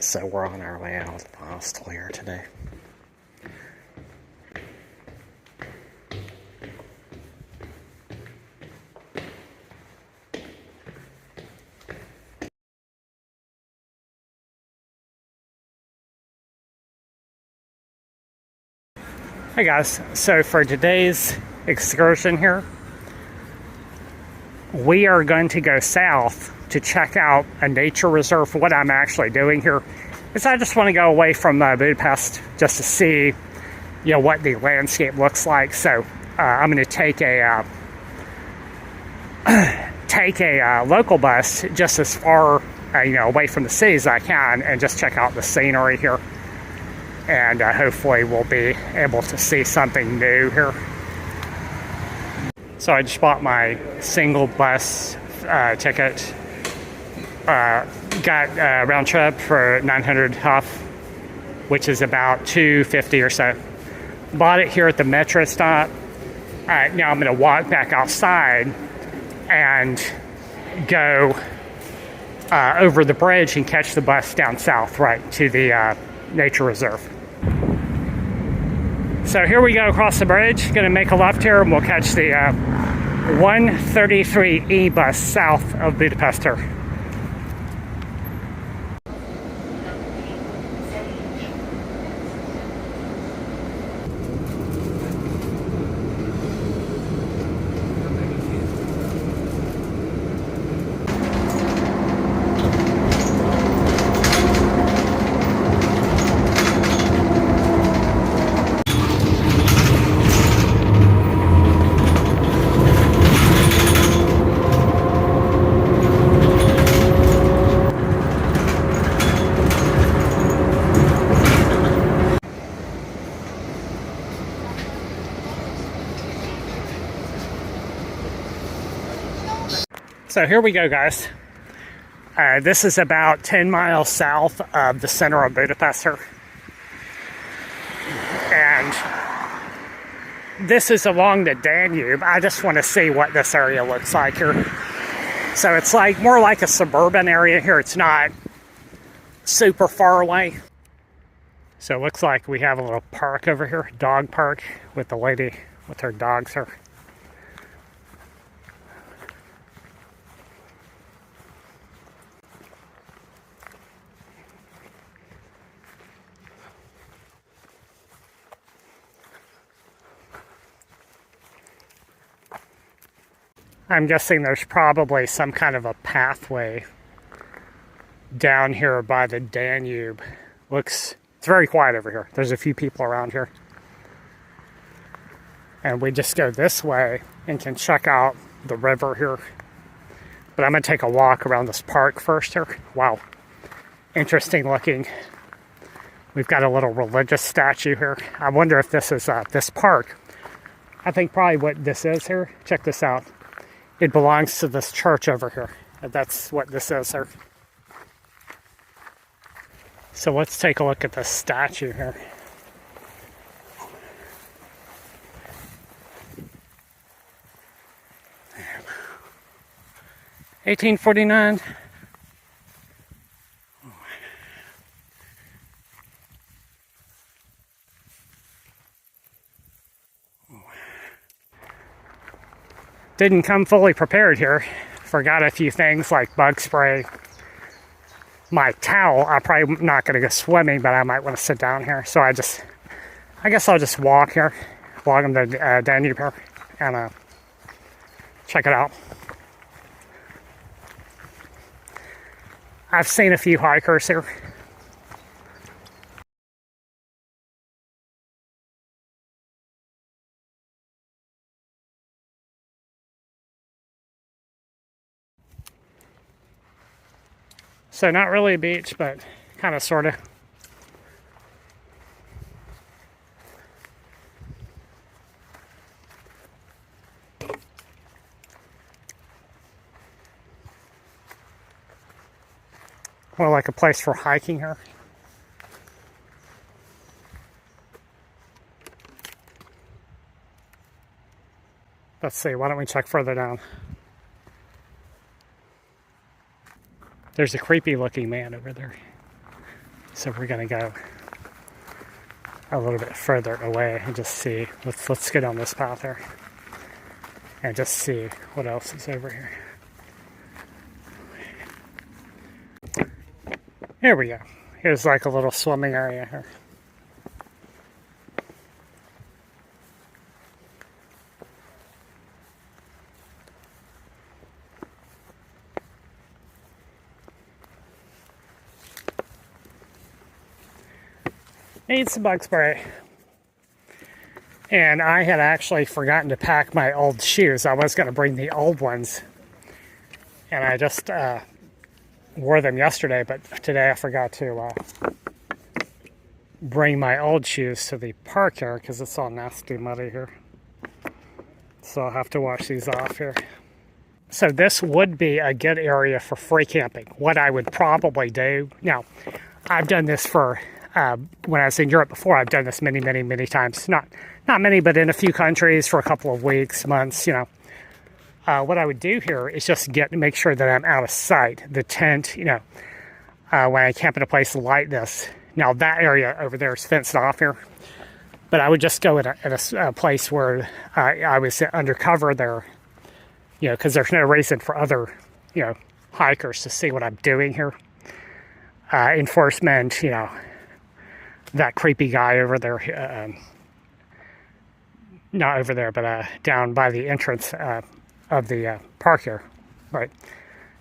So we're on our way out of the hostel here today. Hey guys, so for today's excursion here, we are going to go south to check out a nature reserve. What I'm actually doing here is I just want to go away from Budapest just to see, what the landscape looks like. So I'm going to take a local bus just as far away from the city as I can, and just check out the scenery here. And hopefully we'll be able to see something new here. So I just bought my single bus ticket. Got round trip for 900 HUF, which is about $250 or so. Bought it here at the metro stop. Now I'm going to walk back outside and go over the bridge and catch the bus down south right to the nature reserve. So here we go across the bridge. Going to make a left here and we'll catch the 133E bus south of Budapest here. So here we go, guys. This is about 10 miles south of the center of Budapest here. And this is along the Danube. I just want to see what this area looks like here. So it's like more like a suburban area here. It's not super far away. So it looks like we have a little park over here, dog park, with the lady with her dogs here. I'm guessing there's probably some kind of a pathway down here by the Danube. It's very quiet over here. There's a few people around here. And we just go this way and can check out the river here. But I'm going to take a walk around this park first here. Wow. Interesting looking. We've got a little religious statue here. I wonder if this is this park. I think probably what this is here. Check this out. It belongs to this church over here. That's what this is here. So let's take a look at the statue here. $18.49. Didn't come fully prepared here. Forgot a few things like bug spray. My towel. I'm probably not going to go swimming, but I might want to sit down here. So I guess I'll just walk here. Walk on the Danube here and check it out. I've seen a few hikers here. So not really a beach, but kind of, sort of. More like a place for hiking here. Let's see, why don't we check further down? There's a creepy looking man over there. So we're gonna go a little bit further away and just see. Let's get on this path here and just see what else is over here. Here we go. Here's like a little swimming area here. Need some bug spray. And I had actually forgotten to pack my old shoes. I was going to bring the old ones. And I just wore them yesterday, but today I forgot to bring my old shoes to the park here because it's all nasty muddy here. So I'll have to wash these off here. So this would be a good area for free camping. What I would probably do, now I've done this for when I was in Europe before. I've done this many times. Not many, but in a few countries for a couple of weeks, months, you know. What I would do here is just make sure that I'm out of sight. The tent, you know, when I camp in a place like this. Now that area over there is fenced off here, but I would just go in a place where I was undercover there, you know, because there's no reason for other, you know, hikers to see what I'm doing here. Enforcement, you know, that creepy guy over there, not over there, but down by the entrance of the park here. Right.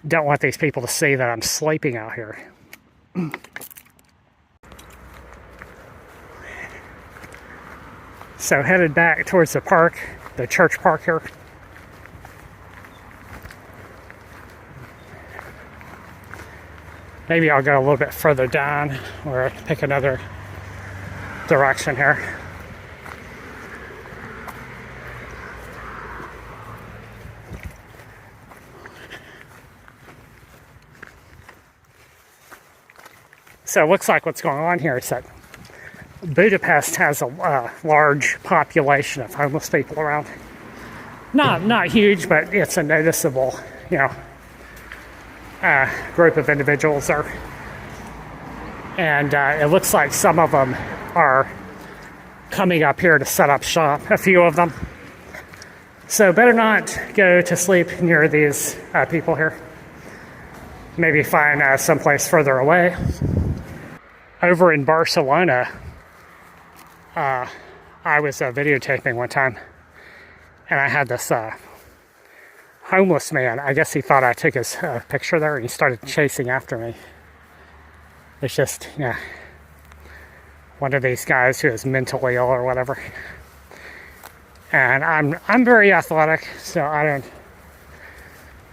Don't want these people to see that I'm sleeping out here. So headed back towards the park, the church park here. Maybe I'll go a little bit further down or pick another direction here. So it looks like what's going on here is that Budapest has a large population of homeless people around. Not huge, but it's a noticeable, you know, group of individuals there. And it looks like some of them are coming up here to set up shop, a few of them. So better not go to sleep near these people here. Maybe find someplace further away. Over in Barcelona, I was videotaping one time, and I had this homeless man. I guess he thought I took his picture there, and he started chasing after me. It's just, yeah, one of these guys who is mentally ill or whatever. And I'm very athletic, so I don't.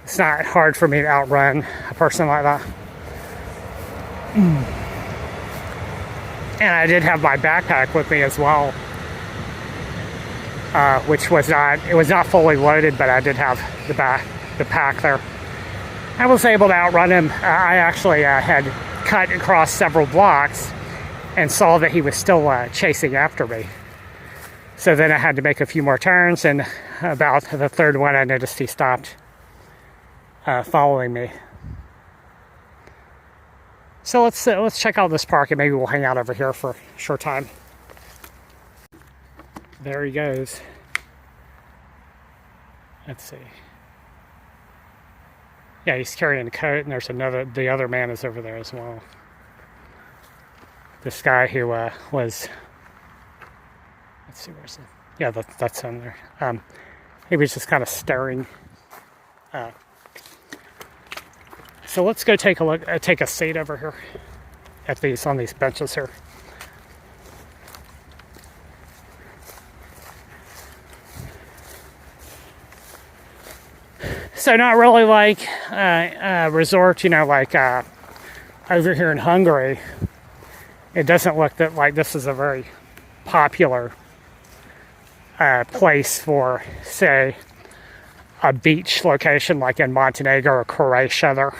It's not hard for me to outrun a person like that. And I did have my backpack with me as well, which was not fully loaded, but I did have the pack there. I was able to outrun him. I actually had cut across several blocks and saw that he was still chasing after me. So then I had to make a few more turns, and about the third one I noticed he stopped following me. So let's check out this park, and maybe we'll hang out over here for a short time. There he goes. Let's see. Yeah, he's carrying a coat, and there's the other man is over there as well. This guy who was, let's see, where's it? Yeah, that's in there. He was just kind of staring. So let's go take a look, take a seat over here on these benches here. So not really like a resort, you know, like over here in Hungary. It doesn't look like this is a very popular place for, say, a beach location like in Montenegro or Croatia there.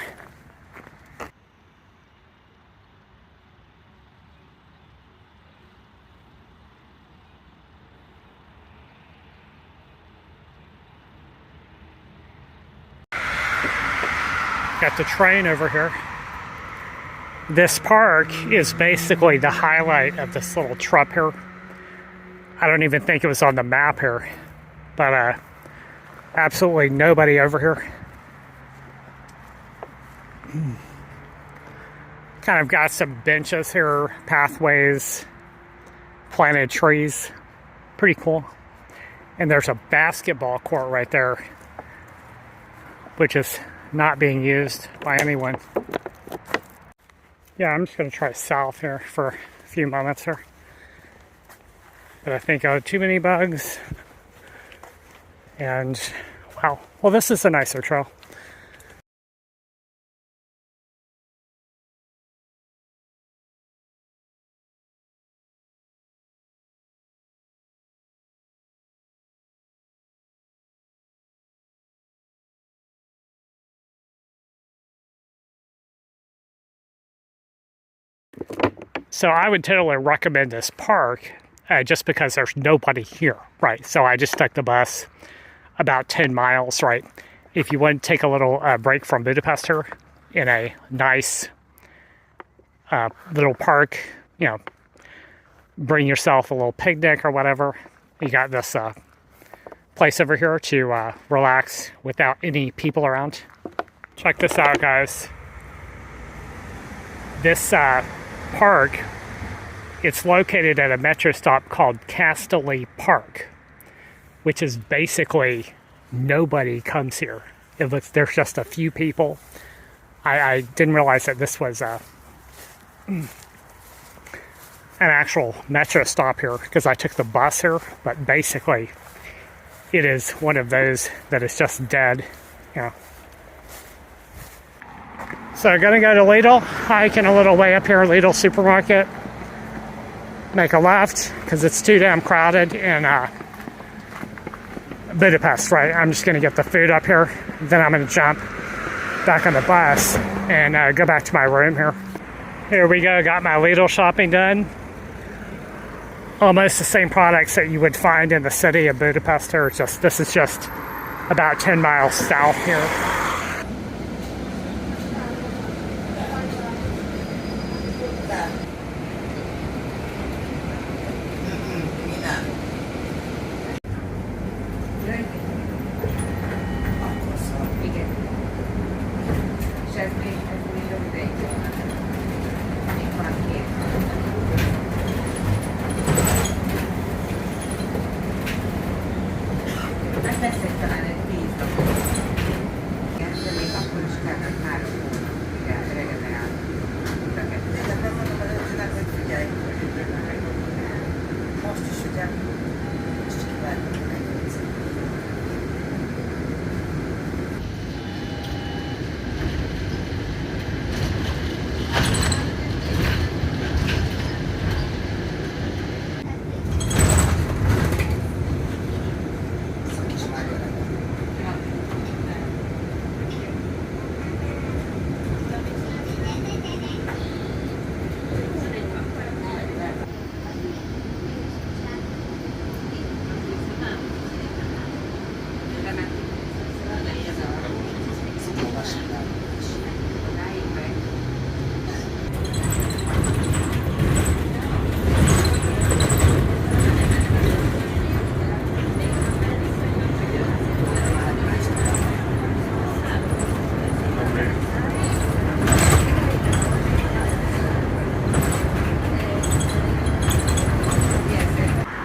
Got the train over here. This park is basically the highlight of this little trip here. I don't even think it was on the map here, but absolutely nobody over here. Kind of got some benches here, pathways, planted trees. Pretty cool. And there's a basketball court right there, which is not being used by anyone. Yeah, I'm just going to try south here for a few moments here. But I think too many bugs. And wow, well, this is a nicer trail. So I would totally recommend this park just because there's nobody here, right? So I just took the bus about 10 miles, right? If you want to take a little break from Budapest here in a nice little park, you know, bring yourself a little picnic or whatever. You got this place over here to relax without any people around. Check this out, guys. This park, it's located at a metro stop called Kastelya Park, which is basically nobody comes here. It looks, there's just a few people. I didn't realize that this was an actual metro stop here because I took the bus here, but basically it is one of those that is just dead, you know. So gonna go to Lidl, hiking a little way up here, Lidl supermarket. Make a left, because it's too damn crowded in Budapest, right? I'm just gonna get the food up here, then I'm gonna jump back on the bus and go back to my room here. Here we go, got my Lidl shopping done. Almost the same products that you would find in the city of Budapest here. This is just about 10 miles south here.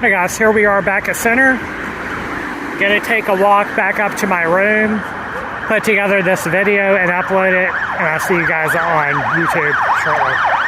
Hey guys, here we are back at center. Gonna take a walk back up to my room, put together this video and upload it, and I'll see you guys on YouTube shortly.